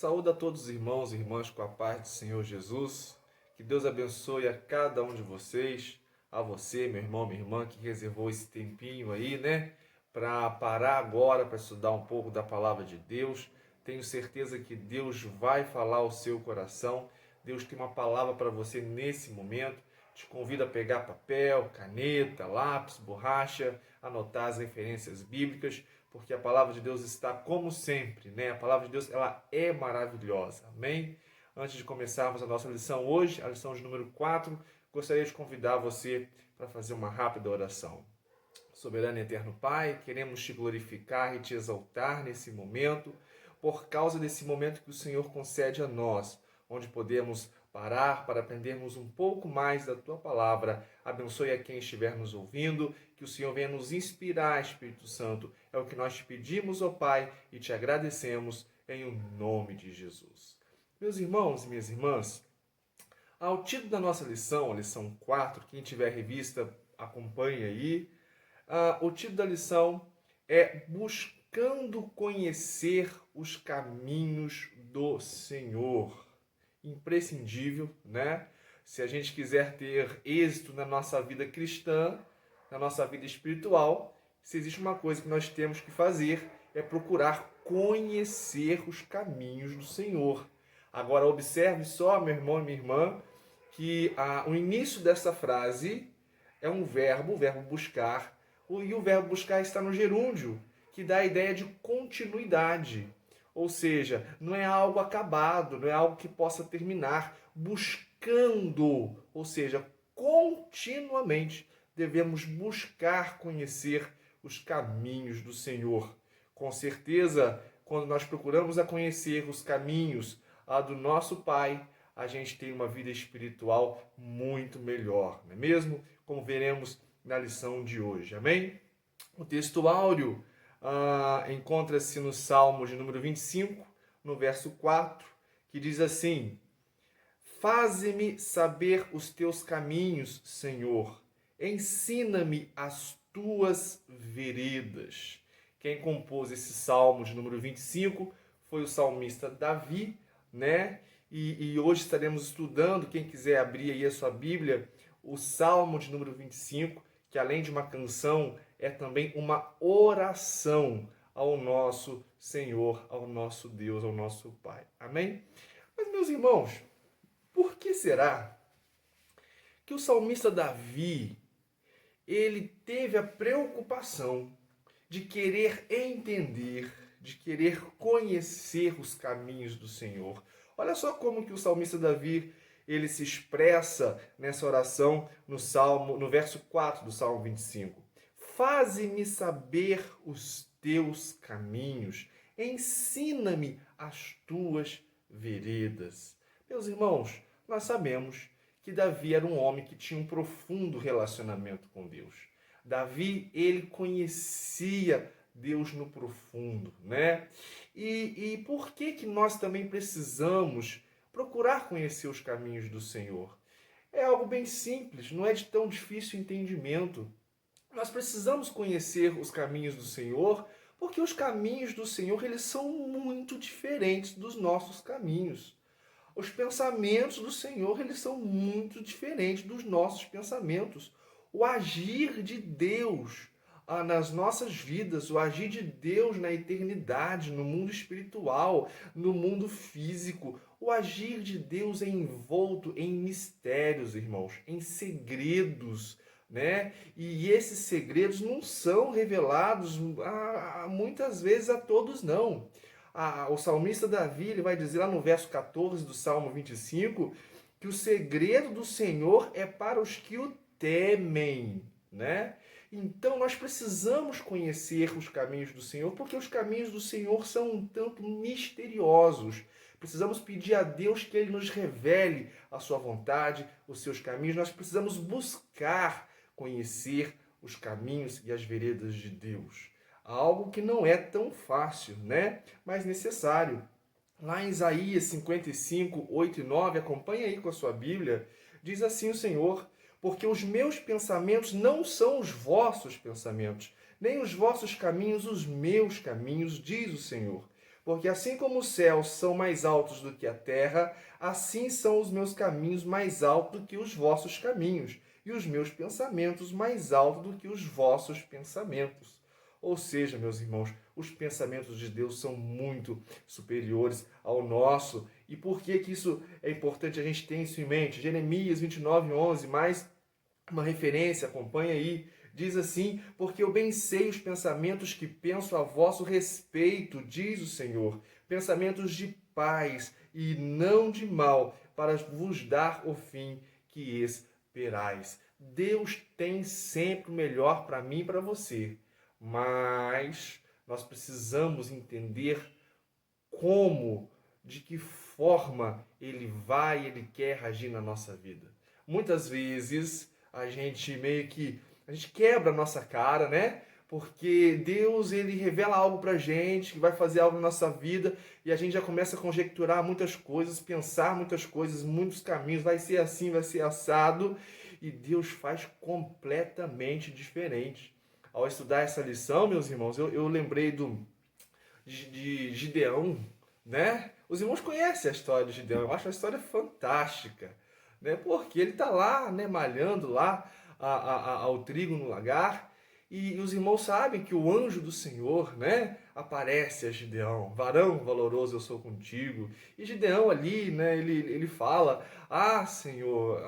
Saúde a todos os irmãos e irmãs com a paz do Senhor Jesus. Que Deus abençoe a cada um de vocês, a você, meu irmão, minha irmã, que reservou esse tempinho aí, né, para parar agora para estudar um pouco da palavra de Deus. Tenho certeza que Deus vai falar ao seu coração. Deus tem uma palavra para você nesse momento. Te convido a pegar papel, caneta, lápis, borracha, anotar as referências bíblicas, porque a palavra de Deus está como sempre, né? A palavra de Deus, ela é maravilhosa, amém? Antes de começarmos a nossa lição hoje, a lição de número 4, gostaria de convidar você para fazer uma rápida oração. Soberano e eterno Pai, queremos te glorificar e te exaltar nesse momento, por causa desse momento que o Senhor concede a nós, onde podemos parar para aprendermos um pouco mais da Tua Palavra. Abençoe a quem estiver nos ouvindo, que o Senhor venha nos inspirar, Espírito Santo. É o que nós te pedimos, ó Pai, e te agradecemos em o nome de Jesus. Meus irmãos e minhas irmãs, ao título da nossa lição, a lição 4, quem tiver revista, acompanhe aí. O título da lição é Buscando Conhecer os Caminhos do Senhor. Imprescindível, né? Se a gente quiser ter êxito na nossa vida cristã, na nossa vida espiritual, se existe uma coisa que nós temos que fazer, é procurar conhecer os caminhos do Senhor. Agora, observe só, meu irmão e minha irmã, que o início dessa frase é um verbo, o verbo buscar, e o verbo buscar está no gerúndio, que dá a ideia de continuidade. Ou seja, não é algo acabado, não é algo que possa terminar. Buscando, ou seja, continuamente devemos buscar conhecer os caminhos do Senhor. Com certeza, quando nós procuramos a conhecer os caminhos do nosso Pai, a gente tem uma vida espiritual muito melhor, não é mesmo? Como veremos na lição de hoje, amém? O texto áureo encontra-se no Salmo de número 25, no verso 4, que diz assim: Faze-me saber os teus caminhos, Senhor, ensina-me as tuas veredas. Quem compôs esse Salmo de número 25 foi o salmista Davi, né? E hoje estaremos estudando, quem quiser abrir aí a sua Bíblia, o Salmo de número 25, que além de uma canção, é também uma oração ao nosso Senhor, ao nosso Deus, ao nosso Pai. Amém? Mas, meus irmãos, por que será que o salmista Davi, ele teve a preocupação de querer entender, de querer conhecer os caminhos do Senhor? Olha só como que o salmista Davi, ele se expressa nessa oração no verso 4 do Salmo 25. Faze-me saber os teus caminhos, ensina-me as tuas veredas. Meus irmãos, nós sabemos que Davi era um homem que tinha um profundo relacionamento com Deus. Davi, ele conhecia Deus no profundo, né? E por que nós também precisamos procurar conhecer os caminhos do Senhor? É algo bem simples, não é de tão difícil entendimento. Nós precisamos conhecer os caminhos do Senhor, porque os caminhos do Senhor, eles são muito diferentes dos nossos caminhos. Os pensamentos do Senhor, eles são muito diferentes dos nossos pensamentos. O agir de Deus nas nossas vidas, o agir de Deus na eternidade, no mundo espiritual, no mundo físico, o agir de Deus é envolto em mistérios, irmãos, em segredos, né? E esses segredos não são revelados muitas vezes a todos, não. O salmista Davi, ele vai dizer lá no verso 14 do Salmo 25, que o segredo do Senhor é para os que o temem, né? Então nós precisamos conhecer os caminhos do Senhor, porque os caminhos do Senhor são um tanto misteriosos. Precisamos pedir a Deus que Ele nos revele a sua vontade, os seus caminhos. Nós precisamos buscar conhecer os caminhos e as veredas de Deus. Algo que não é tão fácil, né? Mas necessário. Lá em Isaías 55, 8 e 9, acompanha aí com a sua Bíblia, diz assim o Senhor: porque os meus pensamentos não são os vossos pensamentos, nem os vossos caminhos os meus caminhos, diz o Senhor. Porque assim como os céus são mais altos do que a terra, assim são os meus caminhos mais altos do que os vossos caminhos, e os meus pensamentos mais altos do que os vossos pensamentos. Ou seja, meus irmãos, os pensamentos de Deus são muito superiores ao nosso. E por que que isso é importante a gente ter isso em mente? Jeremias 29:11, mais uma referência, acompanha aí. Diz assim: porque eu bem sei os pensamentos que penso a vosso respeito, diz o Senhor, pensamentos de paz e não de mal, para vos dar o fim que esperais. Deus tem sempre o melhor para mim e para você, mas nós precisamos entender como, de que forma ele quer agir na nossa vida. Muitas vezes a gente quebra a nossa cara, né? Porque Deus, ele revela algo pra gente, que vai fazer algo na nossa vida, e a gente já começa a conjecturar muitas coisas, pensar muitas coisas, muitos caminhos, vai ser assim, vai ser assado, e Deus faz completamente diferente. Ao estudar essa lição, meus irmãos, eu lembrei de Gideão, né? Os irmãos conhecem a história de Gideão, eu acho a história fantástica, né? Porque ele está lá, né, malhando lá ao trigo no lagar, e os irmãos sabem que o anjo do Senhor, né, aparece a Gideão: varão valoroso, eu sou contigo. E Gideão ali, né, ele fala: ah, Senhor,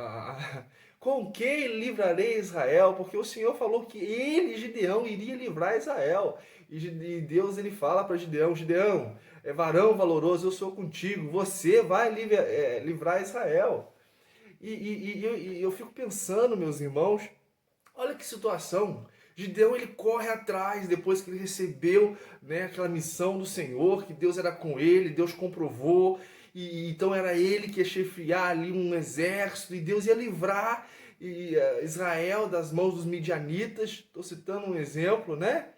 com quem livrarei Israel? Porque o Senhor falou que ele, Gideão, iria livrar Israel. E Deus, ele fala para Gideão: Gideão, é varão valoroso, eu sou contigo, você vai livrar Israel. E eu fico pensando, meus irmãos, olha que situação. Gideão, ele corre atrás, depois que ele recebeu, né, aquela missão do Senhor, que Deus era com ele, Deus comprovou, e então era ele que ia chefiar ali um exército, e Deus ia livrar Israel das mãos dos midianitas. Estou citando um exemplo, né?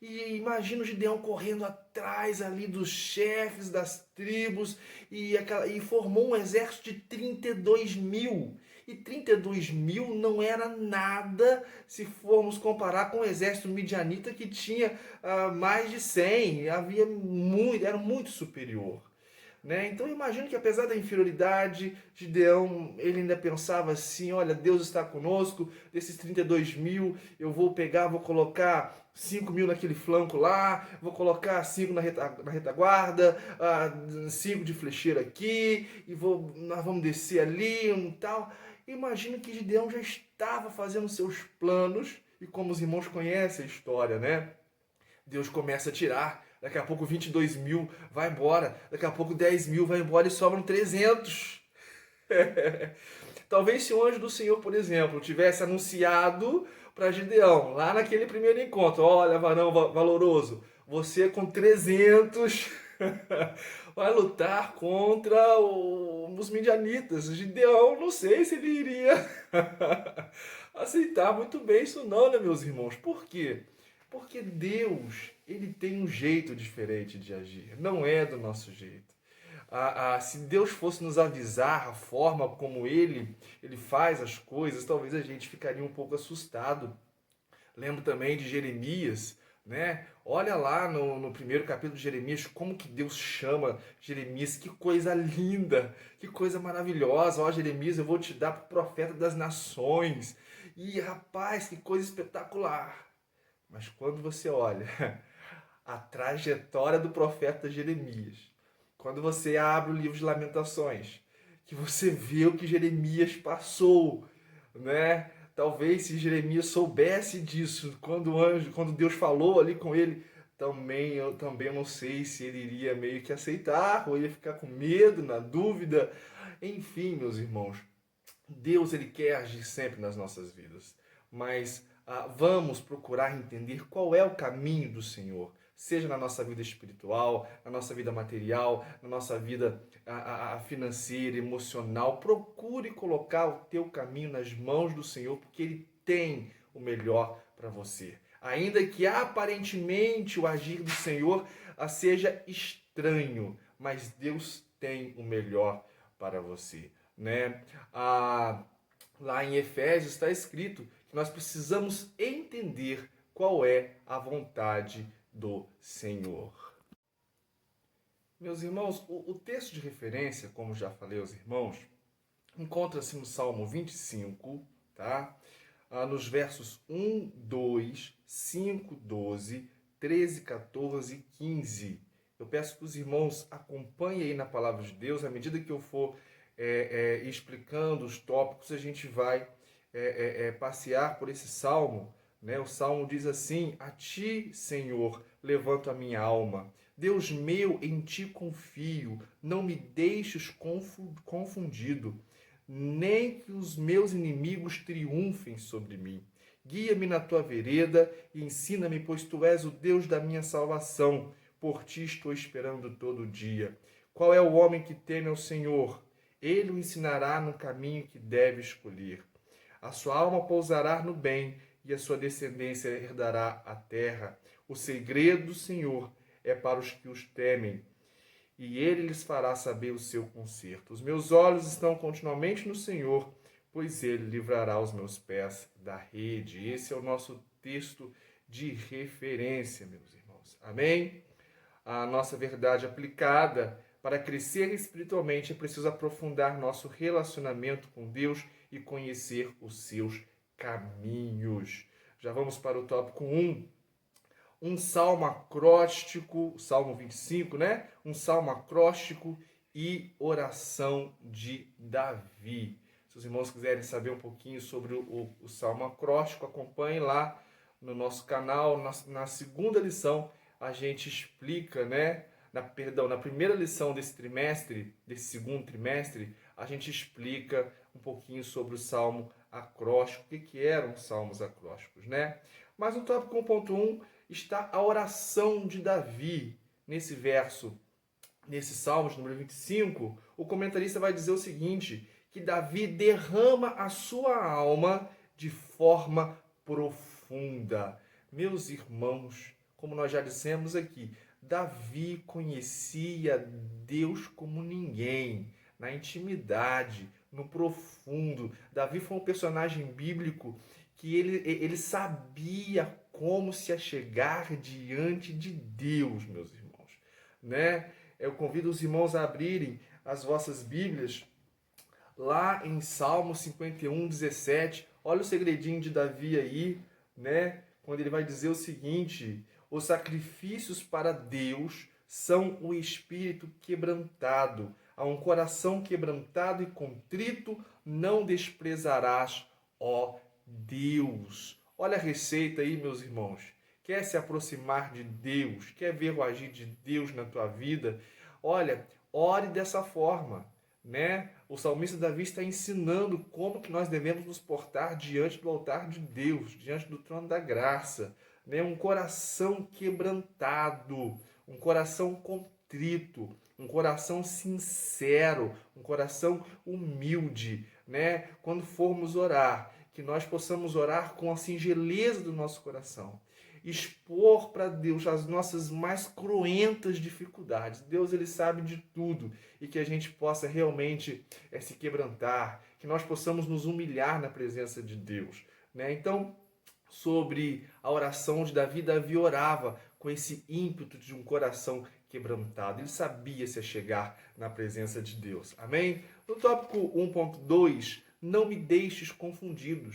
E imagina o Gideão correndo atrás ali dos chefes das tribos e formou um exército de 32 mil. E 32 mil não era nada se formos comparar com o exército midianita, que tinha mais de 100. Era muito superior. Né? Então eu imagino que, apesar da inferioridade, Gideão, ele ainda pensava assim: olha, Deus está conosco, desses 32 mil eu vou pegar, vou colocar 5 mil naquele flanco lá, vou colocar 5 na retaguarda, 5 de flecheira aqui, e nós vamos descer ali e tal. Imagino que Gideão já estava fazendo seus planos, e como os irmãos conhecem a história, né? Deus começa a tirar. Daqui a pouco 22 mil vai embora. Daqui a pouco 10 mil vai embora e sobram 300. Talvez se o anjo do Senhor, por exemplo, tivesse anunciado para Gideão, lá naquele primeiro encontro: olha, varão valoroso, você com 300 vai lutar contra os midianitas. Gideão, não sei se ele iria aceitar muito bem isso não, né, meus irmãos? Por quê? Porque Deus, ele tem um jeito diferente de agir, não é do nosso jeito. Se Deus fosse nos avisar a forma como ele faz as coisas, talvez a gente ficaria um pouco assustado. Lembro também de Jeremias, né? Olha lá no primeiro capítulo de Jeremias, como que Deus chama Jeremias. Que coisa linda, que coisa maravilhosa. Ó, Jeremias, eu vou te dar para o profeta das nações. E rapaz, que coisa espetacular. Mas quando você olha a trajetória do profeta Jeremias, quando você abre o livro de Lamentações, que você vê o que Jeremias passou, né? Talvez se Jeremias soubesse disso, quando Deus falou ali com ele, eu também não sei se ele iria meio que aceitar, ou ia ficar com medo, na dúvida. Enfim, meus irmãos, Deus, ele quer agir sempre nas nossas vidas, mas vamos procurar entender qual é o caminho do Senhor, seja na nossa vida espiritual, na nossa vida material, na nossa vida financeira, emocional. Procure colocar o teu caminho nas mãos do Senhor, porque Ele tem o melhor para você. Ainda que aparentemente o agir do Senhor seja estranho, mas Deus tem o melhor para você, né? Lá em Efésios está escrito que nós precisamos entender qual é a vontade do Senhor. Meus irmãos, o texto de referência, como já falei aos irmãos, encontra-se no Salmo 25, tá? Nos versos 1, 2, 5, 12, 13, 14 e 15. Eu peço que os irmãos acompanhem aí na palavra de Deus. À medida que eu for explicando os tópicos, a gente vai passear por esse salmo. Né? O salmo diz assim: a ti, Senhor, levanto a minha alma. Deus meu, em ti confio. Não me deixes confundido, nem que os meus inimigos triunfem sobre mim. Guia-me na tua vereda e ensina-me, pois tu és o Deus da minha salvação. Por ti estou esperando todo dia. Qual é o homem que teme ao Senhor? Ele o ensinará no caminho que deve escolher. A sua alma pousará no bem e a sua descendência herdará a terra. O segredo do Senhor é para os que os temem, e ele lhes fará saber o seu conserto. Os meus olhos estão continuamente no Senhor, pois ele livrará os meus pés da rede. Esse é o nosso texto de referência, meus irmãos. Amém? A nossa verdade aplicada: para crescer espiritualmente é preciso aprofundar nosso relacionamento com Deus e conhecer os seus caminhos. Já vamos para o tópico 1. Um salmo acróstico, Salmo 25, né? Um salmo acróstico e oração de Davi. Se os irmãos quiserem saber um pouquinho sobre o salmo acróstico, acompanhem lá no nosso canal. Na segunda lição, a gente explica, né? Na primeira lição desse trimestre, desse segundo trimestre, a gente explica um pouquinho sobre o salmo acróstico, o que eram os salmos acrósticos, né? Mas no tópico 1.1 está a oração de Davi. Nesse verso, nesse Salmo de número 25, o comentarista vai dizer o seguinte: que Davi derrama a sua alma de forma profunda. Meus irmãos, como nós já dissemos aqui, Davi conhecia Deus como ninguém, na intimidade, no profundo. Davi foi um personagem bíblico que ele sabia como se achegar diante de Deus, meus irmãos. Né? Eu convido os irmãos a abrirem as vossas Bíblias lá em Salmo 51, 17. Olha o segredinho de Davi aí, né? Quando ele vai dizer o seguinte: os sacrifícios para Deus são o espírito quebrantado. A um coração quebrantado e contrito não desprezarás, ó Deus. Olha a receita aí, meus irmãos. Quer se aproximar de Deus? Quer ver o agir de Deus na tua vida? Olha, ore dessa forma, né? O salmista Davi está ensinando como que nós devemos nos portar diante do altar de Deus, diante do trono da graça, né? Um coração quebrantado, um coração contrito, um coração sincero, um coração humilde, né? Quando formos orar, que nós possamos orar com a singeleza do nosso coração, expor para Deus as nossas mais cruentas dificuldades. Deus, ele sabe de tudo, e que a gente possa realmente se quebrantar, que nós possamos nos humilhar na presença de Deus, né? Então, sobre a oração de Davi, Davi orava com esse ímpeto de um coração quebrantado. Ele sabia se achegar na presença de Deus. Amém? No tópico 1.2, não me deixes confundido.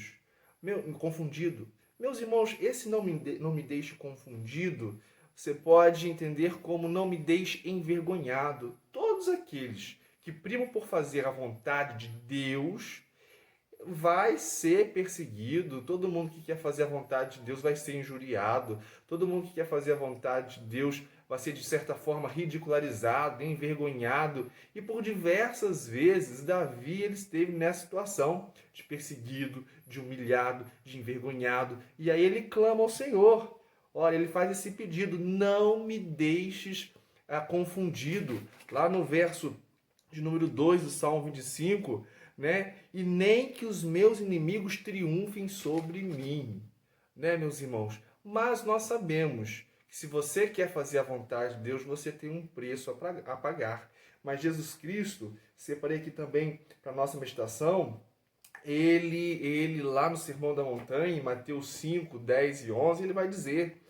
Meus irmãos, esse não me deixe confundido, você pode entender como não me deixe envergonhado. Todos aqueles que primam por fazer a vontade de Deus vai ser perseguido. Todo mundo que quer fazer a vontade de Deus vai ser injuriado. Todo mundo que quer fazer a vontade de Deus vai ser, de certa forma, ridicularizado, envergonhado. E por diversas vezes, Davi ele esteve nessa situação de perseguido, de humilhado, de envergonhado. E aí ele clama ao Senhor. Olha, ele faz esse pedido: não me deixes confundido. Lá no verso de número 2 do Salmo 25, né? E nem que os meus inimigos triunfem sobre mim, né, meus irmãos? Mas nós sabemos que se você quer fazer a vontade de Deus, você tem um preço a pagar. Mas Jesus Cristo, separei aqui também para a nossa meditação, ele lá no Sermão da Montanha, em Mateus 5, 10 e 11, ele vai dizer: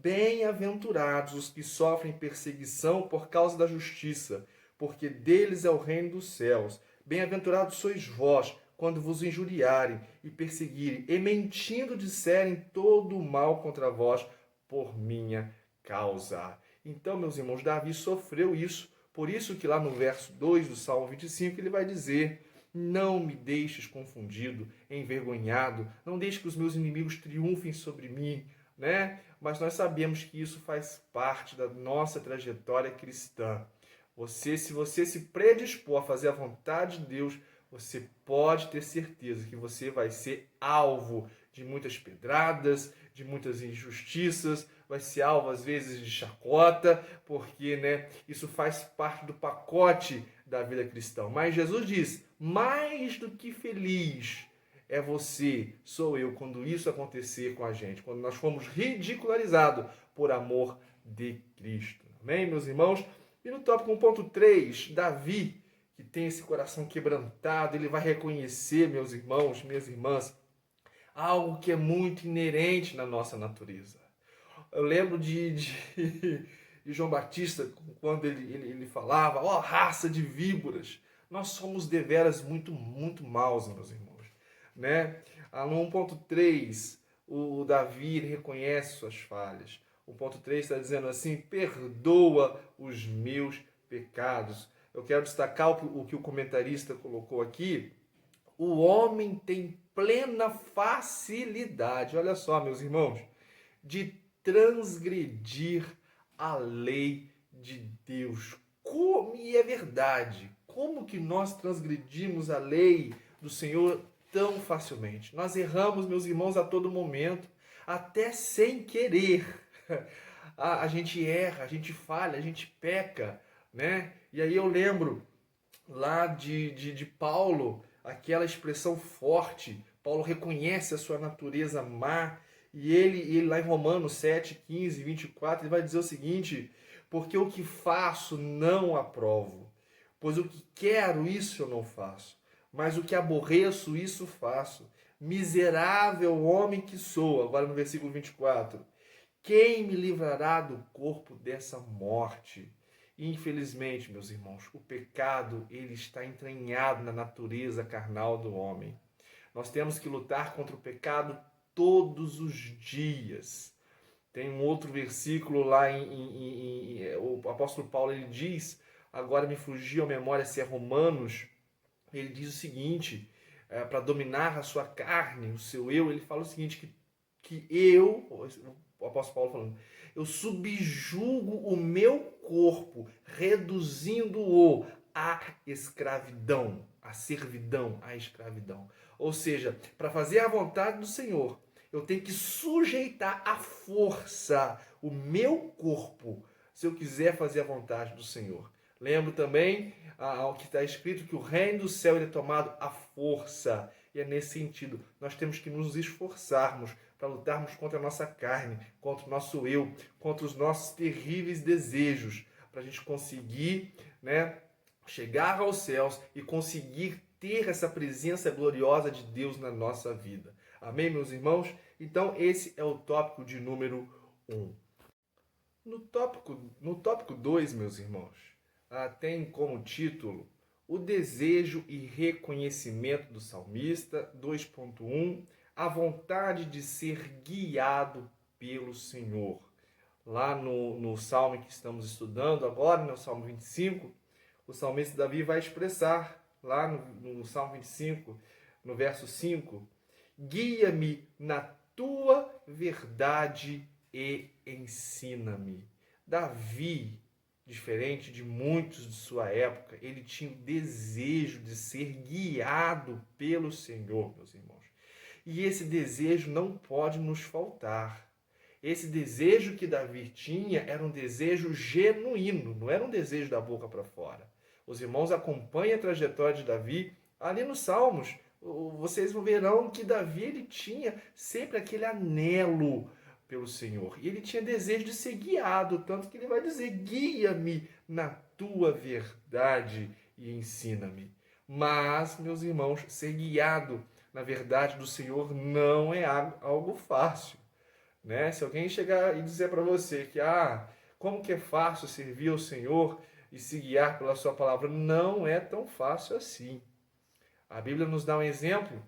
Bem-aventurados os que sofrem perseguição por causa da justiça, porque deles é o reino dos céus. Bem-aventurados sois vós, quando vos injuriarem e perseguirem, e mentindo disserem todo o mal contra vós por minha causa. Então, meus irmãos, Davi sofreu isso. Por isso que lá no verso 2 do Salmo 25 ele vai dizer: não me deixes confundido, envergonhado, não deixe que os meus inimigos triunfem sobre mim, né? Mas nós sabemos que isso faz parte da nossa trajetória cristã. Se você se predispor a fazer a vontade de Deus, você pode ter certeza que você vai ser alvo de muitas pedradas, de muitas injustiças, vai ser alvo às vezes de chacota, porque, né, isso faz parte do pacote da vida cristã. Mas Jesus diz: mais do que feliz é você, sou eu, quando isso acontecer com a gente, quando nós fomos ridicularizados por amor de Cristo. Amém, meus irmãos? E no tópico 1.3, Davi, que tem esse coração quebrantado, ele vai reconhecer, meus irmãos, minhas irmãs, algo que é muito inerente na nossa natureza. Eu lembro de João Batista, quando ele falava: ó, raça de víboras, nós somos deveras muito maus, meus irmãos. Né? No 1.3, o Davi ele reconhece suas falhas. O 1.3 está dizendo assim: perdoa os meus pecados. Eu quero destacar o que o comentarista colocou aqui. O homem tem plena facilidade, olha só, meus irmãos, de transgredir a lei de Deus. E é verdade. Como que nós transgredimos a lei do Senhor tão facilmente? Nós erramos, meus irmãos, a todo momento, até sem querer. A gente erra, a gente falha, a gente peca, né? E aí eu lembro lá de Paulo, aquela expressão forte. Paulo reconhece a sua natureza má, e ele lá em Romanos 7, 15, 24, ele vai dizer o seguinte: porque o que faço não aprovo, pois o que quero, isso eu não faço, mas o que aborreço, isso faço. Miserável homem que sou, agora no versículo 24, quem me livrará do corpo dessa morte? Infelizmente, meus irmãos, o pecado ele está entranhado na natureza carnal do homem. Nós temos que lutar contra o pecado todos os dias. Tem um outro versículo lá o apóstolo Paulo ele diz, agora me fugiu a memória se é Romanos, ele diz o seguinte, para dominar a sua carne, o seu eu, ele fala o seguinte, que eu, o apóstolo Paulo falando, eu subjugo o meu corpo, reduzindo-o à escravidão, à servidão, à escravidão. Ou seja, para fazer a vontade do Senhor, eu tenho que sujeitar à força o meu corpo, se eu quiser fazer a vontade do Senhor. Lembro também ao que está escrito que o reino do céu é tomado à força. E é nesse sentido, nós temos que nos esforçarmos para lutarmos contra a nossa carne, contra o nosso eu, contra os nossos terríveis desejos, para a gente conseguir, né, chegar aos céus e conseguir ter essa presença gloriosa de Deus na nossa vida. Amém, meus irmãos? Então, esse é o tópico de número 1. No tópico 2, meus irmãos, tem como título o desejo e reconhecimento do salmista, 2.1, a vontade de ser guiado pelo Senhor. Lá no salmo que estamos estudando agora, no Salmo 25, o salmista Davi vai expressar, lá no Salmo 25, no verso 5, guia-me na tua verdade e ensina-me. Davi, diferente de muitos de sua época, ele tinha o desejo de ser guiado pelo Senhor, meus irmãos. E esse desejo não pode nos faltar. Esse desejo que Davi tinha era um desejo genuíno, não era um desejo da boca para fora. Os irmãos acompanhem a trajetória de Davi ali nos Salmos. Vocês verão que Davi ele tinha sempre aquele anelo pelo Senhor. E ele tinha desejo de ser guiado, tanto que ele vai dizer, guia-me na tua verdade e ensina-me. Mas, meus irmãos, ser guiado na verdade do Senhor não é algo fácil. né? Se alguém chegar e dizer para você que, como que é fácil servir ao Senhor e se guiar pela sua palavra, não é tão fácil assim. A Bíblia nos dá um exemplo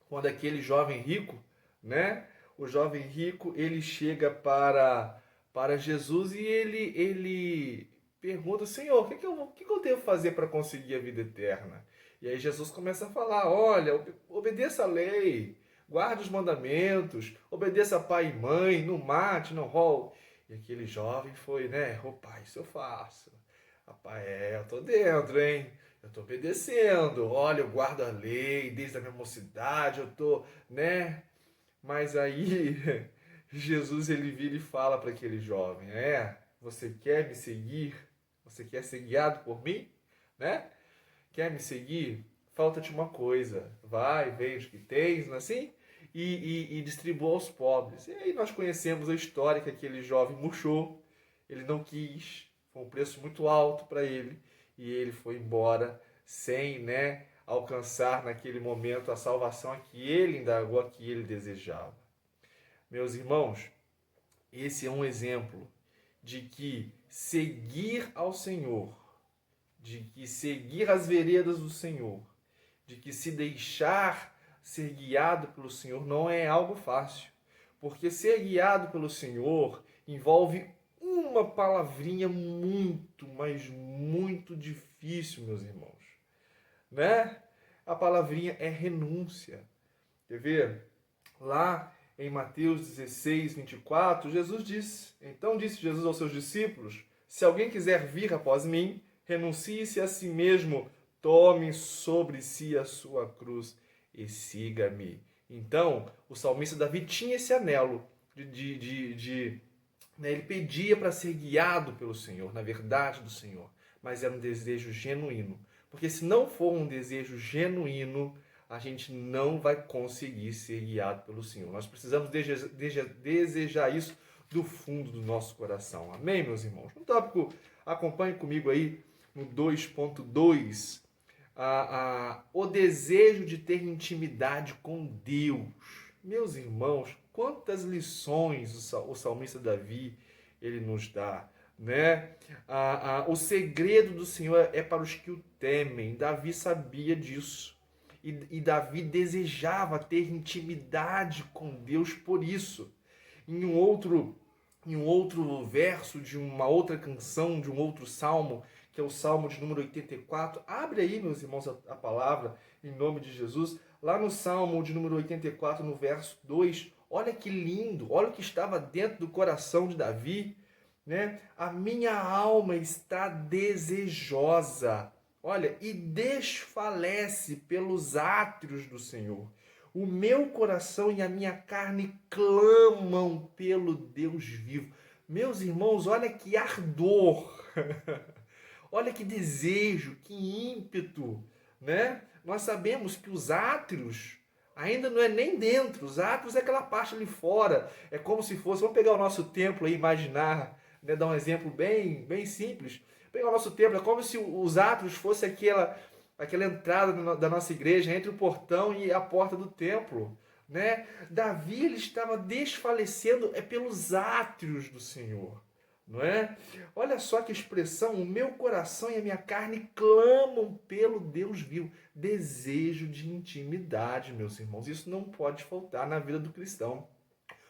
quando aquele jovem rico, né? O jovem rico, ele chega para Jesus e ele pergunta: Senhor, o que eu devo fazer para conseguir a vida eterna? E aí Jesus começa a falar: olha, obedeça a lei, guarde os mandamentos, obedeça a pai e mãe, não mate, não roube. E aquele jovem foi, né? Pai, isso eu faço. Rapaz, eu tô dentro, hein? Eu tô obedecendo. Olha, eu guardo a lei desde a minha mocidade, eu tô, né? Mas aí Jesus ele vira e fala para aquele jovem: você quer me seguir? Você quer ser guiado por mim? Né? Quer me seguir? Falta-te uma coisa. Vai, vende o que tens, não é assim? E distribua aos pobres. E aí nós conhecemos a história que aquele jovem murchou. Ele não quis. Foi um preço muito alto para ele. E ele foi embora sem, né, alcançar naquele momento a salvação a que ele indagou, a que ele desejava. Meus irmãos, esse é um exemplo de que seguir ao Senhor, de que seguir as veredas do Senhor, de que se deixar ser guiado pelo Senhor não é algo fácil. Porque ser guiado pelo Senhor envolve uma palavrinha muito, mas muito difícil, meus irmãos. Né? A palavrinha é renúncia. Quer ver? Lá em Mateus 16, 24, Jesus disse: Então disse Jesus aos seus discípulos: Se alguém quiser vir após mim, renuncie-se a si mesmo, tome sobre si a sua cruz e siga-me. Então, o salmista Davi tinha esse anelo né, ele pedia para ser guiado pelo Senhor, na verdade do Senhor, mas era um desejo genuíno. Porque se não for um desejo genuíno, a gente não vai conseguir ser guiado pelo Senhor. Nós precisamos desejar isso do fundo do nosso coração. Amém, meus irmãos? No tópico, acompanhe comigo aí no 2.2, o desejo de ter intimidade com Deus. Meus irmãos, quantas lições o salmista Davi ele nos dá, né? O segredo do Senhor é para os que o temem. Davi sabia disso. E Davi desejava ter intimidade com Deus por isso. Em um outro verso de uma outra canção, de um outro salmo, que é o Salmo de número 84. Abre aí, meus irmãos, a palavra, em nome de Jesus. Lá no Salmo de número 84, no verso 2, olha que lindo, olha o que estava dentro do coração de Davi, né? A minha alma está desejosa, olha, e desfalece pelos átrios do Senhor. O meu coração e a minha carne clamam pelo Deus vivo. Meus irmãos, olha que ardor, olha que desejo, que ímpeto, né? Nós sabemos que os átrios ainda não é nem dentro, os átrios é aquela parte ali fora. É como se fosse, vamos pegar o nosso templo e imaginar, né? Dar um exemplo bem simples. Pegar o nosso templo, é como se os átrios fosse aquela entrada da nossa igreja entre o portão e a porta do templo, né? Davi ele estava desfalecendo pelos átrios do Senhor, não é? Olha só que expressão: o meu coração e a minha carne clamam pelo Deus vivo. Desejo de intimidade, meus irmãos. Isso não pode faltar na vida do cristão.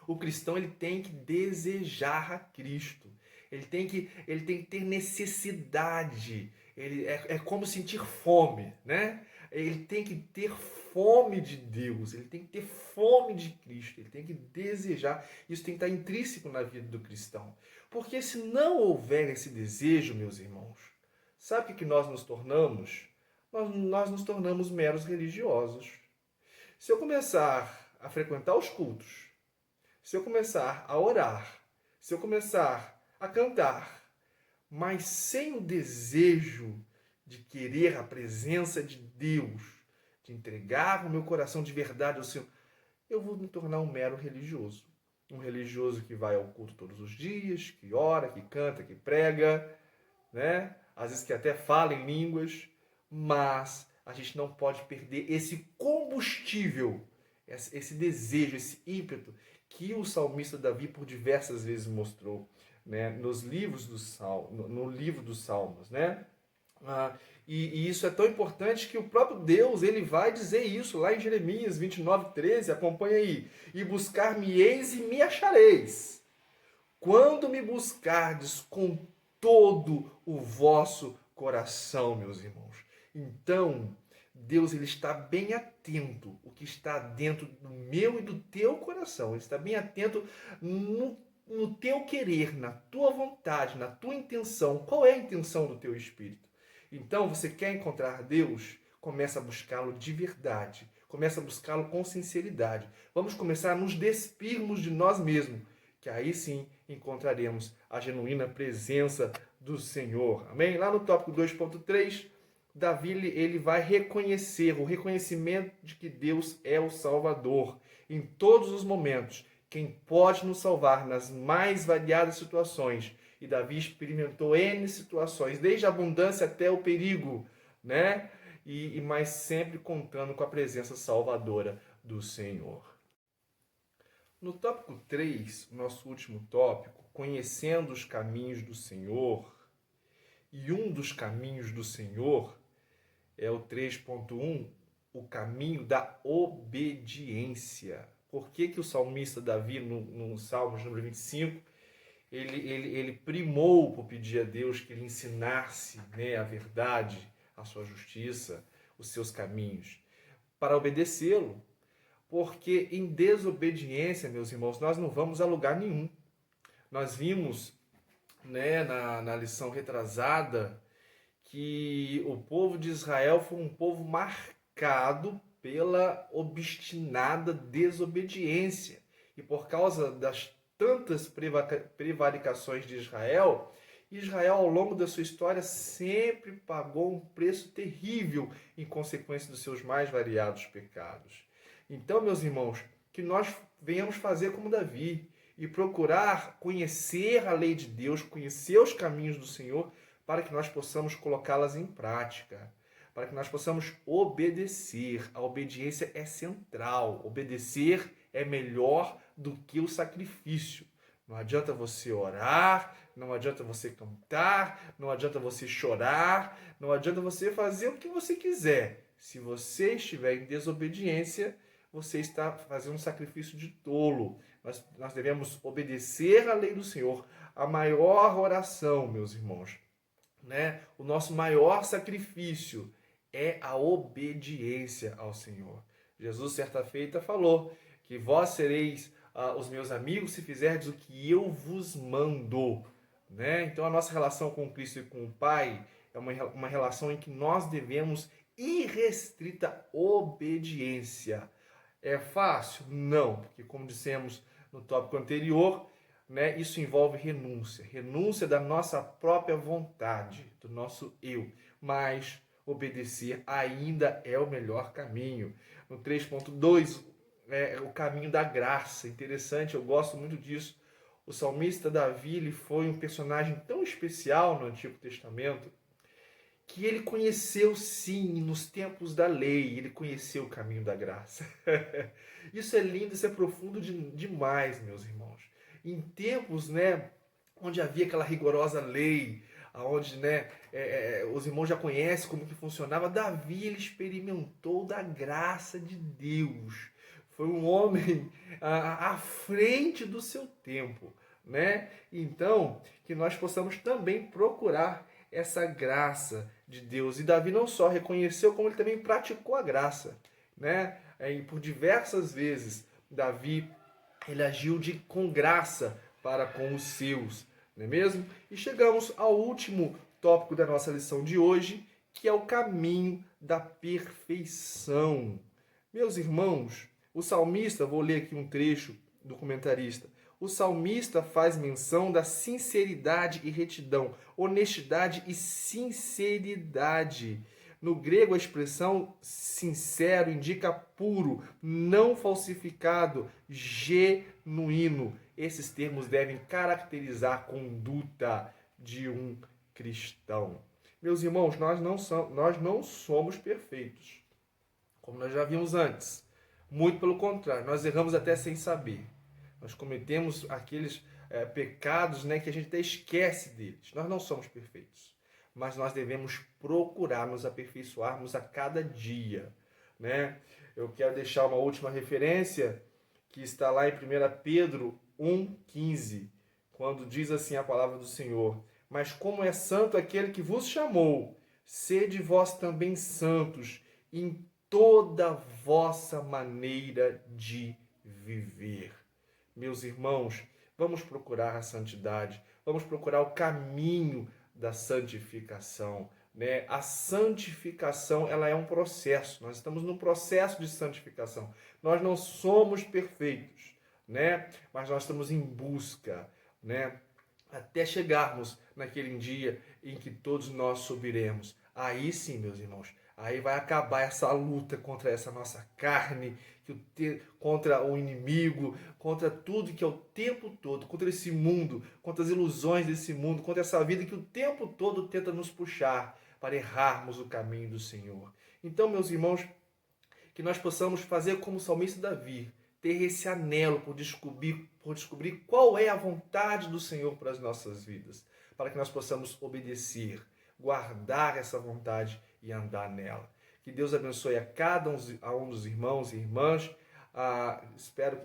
O cristão ele tem que desejar a Cristo. Ele tem que ter necessidade. É como sentir fome, né? Ele tem que ter fome de Deus, ele tem que ter fome de Cristo, ele tem que desejar. Isso tem que estar intrínseco na vida do cristão. Porque se não houver esse desejo, meus irmãos, sabe o que nós nos tornamos? Nós nos tornamos meros religiosos. Se eu começar a frequentar os cultos, se eu começar a orar, se eu começar a cantar, mas sem o desejo de querer a presença de Deus, de entregar o meu coração de verdade ao Senhor, eu vou me tornar um mero religioso. Um religioso que vai ao culto todos os dias, que ora, que canta, que prega, né? Às vezes que até fala em línguas, mas a gente não pode perder esse combustível, esse desejo, esse ímpeto que o salmista Davi por diversas vezes mostrou, né, nos livros do Salmo, no livro dos Salmos, né? E isso é tão importante que o próprio Deus ele vai dizer isso lá em Jeremias 29:13, acompanha aí. E buscar-me-eis e me achareis, quando me buscardes com todo o vosso coração, meus irmãos. Então, Deus ele está bem atento o que está dentro do meu e do teu coração. Ele está bem atento no teu querer, na tua vontade, na tua intenção. Qual é a intenção do teu espírito? Então, você quer encontrar Deus? Começa a buscá-lo de verdade. Começa a buscá-lo com sinceridade. Vamos começar a nos despirmos de nós mesmos, que aí sim encontraremos a genuína presença do Senhor. Amém? Lá no tópico 2.3, Davi ele vai reconhecer o reconhecimento de que Deus é o Salvador em todos os momentos, quem pode nos salvar nas mais variadas situações. E Davi experimentou N situações, desde a abundância até o perigo, né? Mas sempre contando com a presença salvadora do Senhor. No tópico 3, nosso último tópico, conhecendo os caminhos do Senhor, e um dos caminhos do Senhor é o 3.1, o caminho da obediência. Por que o salmista Davi, no Salmos número 25, ele primou por pedir a Deus que ele ensinasse, né, a verdade, a sua justiça, os seus caminhos, para obedecê-lo? Porque em desobediência, meus irmãos, nós não vamos a lugar nenhum. Nós vimos, né, na lição retrasada que o povo de Israel foi um povo marcado pela obstinada desobediência. E por causa das tantas prevaricações de Israel, Israel, ao longo da sua história, sempre pagou um preço terrível em consequência dos seus mais variados pecados. Então, meus irmãos, que nós venhamos fazer como Davi e procurar conhecer a lei de Deus, conhecer os caminhos do Senhor, para que nós possamos colocá-las em prática, para que nós possamos obedecer. A obediência é central. Obedecer é melhor do que o sacrifício. Não adianta você orar, não adianta você cantar, não adianta você chorar, não adianta você fazer o que você quiser. Se você estiver em desobediência, você está fazendo um sacrifício de tolo. Nós devemos obedecer à lei do Senhor. A maior oração, meus irmãos, né? O nosso maior sacrifício é a obediência ao Senhor. Jesus, certa feita, falou que vós sereis os meus amigos se fizerdes o que eu vos mando. Né? Então, a nossa relação com Cristo e com o Pai é uma relação em que nós devemos irrestrita obediência. É fácil? Não, porque como dissemos no tópico anterior, né, isso envolve renúncia da nossa própria vontade, do nosso eu, mas obedecer ainda é o melhor caminho. No 3.2, o caminho da graça. Interessante, eu gosto muito disso. O salmista Davi ele foi um personagem tão especial no Antigo Testamento que ele conheceu, sim, nos tempos da lei, ele conheceu o caminho da graça. Isso é lindo, isso é profundo demais, meus irmãos. Em tempos, né, onde havia aquela rigorosa lei, onde, né, os irmãos já conhecem como que funcionava, Davi ele experimentou da graça de Deus. Foi um homem à frente do seu tempo, né? Então, que nós possamos também procurar essa graça de Deus. E Davi não só reconheceu, como ele também praticou a graça, né? E por diversas vezes, Davi ele agiu com graça para com os seus, não é mesmo? E chegamos ao último tópico da nossa lição de hoje, que é o caminho da perfeição. Meus irmãos, o salmista, vou ler aqui um trecho do comentarista, o salmista faz menção da sinceridade e retidão, honestidade e sinceridade. No grego, a expressão sincero indica puro, não falsificado, genuíno. Esses termos devem caracterizar a conduta de um cristão. Meus irmãos, nós não somos perfeitos, como nós já vimos antes. Muito pelo contrário, nós erramos até sem saber. Nós cometemos aqueles pecados, né, que a gente até esquece deles. Nós não somos perfeitos, mas nós devemos procurar nos aperfeiçoarmos a cada dia, né? Eu quero deixar uma última referência que está lá em 1 Pedro 1,15, quando diz assim a palavra do Senhor: mas como é santo aquele que vos chamou, sede vós também santos em toda vossa maneira de viver. Meus irmãos, vamos procurar a santidade, vamos procurar o caminho da santificação, né? A santificação, ela é um processo. Nós estamos num processo de santificação. Nós não somos perfeitos, né? Mas nós estamos em busca, né? Até chegarmos naquele dia em que todos nós subiremos. Aí sim, meus irmãos, aí vai acabar essa luta contra essa nossa carne, contra o inimigo, contra tudo que é o tempo todo, contra esse mundo, contra as ilusões desse mundo, contra essa vida que o tempo todo tenta nos puxar para errarmos o caminho do Senhor. Então, meus irmãos, que nós possamos fazer como o salmista Davi, ter esse anelo por descobrir qual é a vontade do Senhor para as nossas vidas, para que nós possamos obedecer, guardar essa vontade e andar nela. Que Deus abençoe a cada um dos irmãos e irmãs.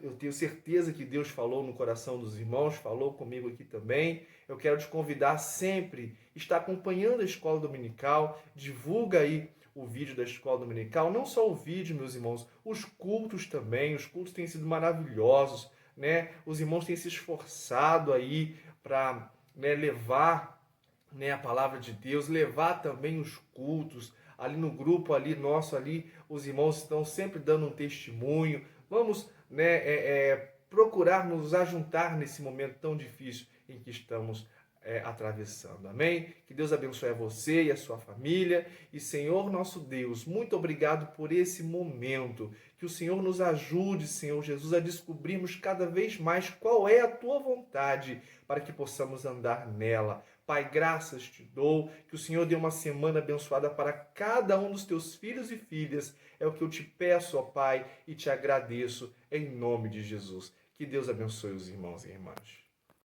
Eu tenho certeza que Deus falou no coração dos irmãos, falou comigo aqui também. Eu quero te convidar sempre, está acompanhando a escola dominical, divulga aí o vídeo da escola dominical, não só o vídeo, meus irmãos, os cultos também, os cultos têm sido maravilhosos, né? Os irmãos têm se esforçado aí para, né, levar, né, a palavra de Deus, levar também os cultos, ali no grupo ali nosso ali, os irmãos estão sempre dando um testemunho. Vamos, né, procurar nos ajuntar nesse momento tão difícil em que estamos atravessando. Amém? Que Deus abençoe a você e a sua família. E Senhor nosso Deus, muito obrigado por esse momento. Que o Senhor nos ajude, Senhor Jesus, a descobrirmos cada vez mais qual é a tua vontade, para que possamos andar nela. Pai, graças te dou, que o Senhor dê uma semana abençoada para cada um dos teus filhos e filhas. É o que eu te peço, ó Pai, e te agradeço em nome de Jesus. Que Deus abençoe os irmãos e irmãs.